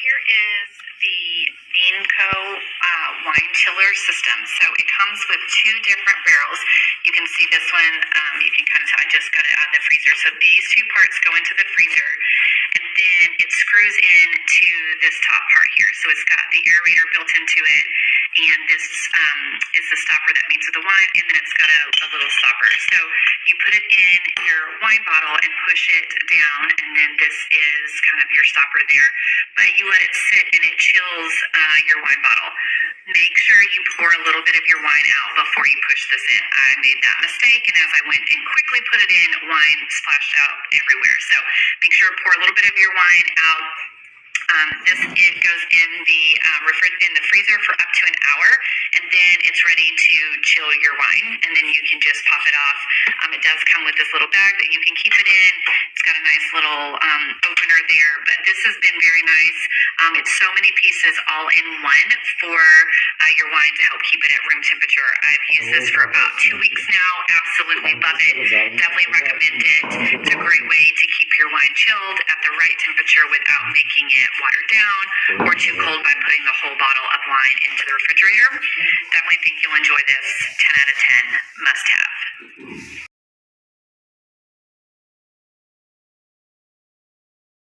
here is the Beanco wine chiller system. So it comes with two different barrels. You can see this one, you can kind of tell I just got it out of the freezer. So these two parts go into the freezer, and then it screws into this top part here. So it's got the aerator built into it, and this is the stopper that meets with the wine, and then it's got a little stopper. So you put it in your wine bottle and push it down, and then this is kind of your stopper there. But you let it sit and it chills your wine bottle. Make sure you pour a little bit of your wine out before you push this in. I made that mistake, and as I went and quickly put it in, wine splashed out everywhere. So make sure to pour a little bit of your wine out. It goes in the freezer for up to an hour, and then it's ready to chill your wine, and then you can just pop it off. It does come with this little bag that you can keep it in. It's got a nice little opener there, but this has been very nice. It's so many pieces all in one for your wine to help keep it at room temperature. I've used this for about 2 weeks now. Absolutely love it. Definitely recommend it. It's a great way to keep your wine chilled at the right temperature without making it watered down or too cold by putting the whole bottle of wine into the refrigerator. Definitely think you'll enjoy this. 10 out of 10 must have.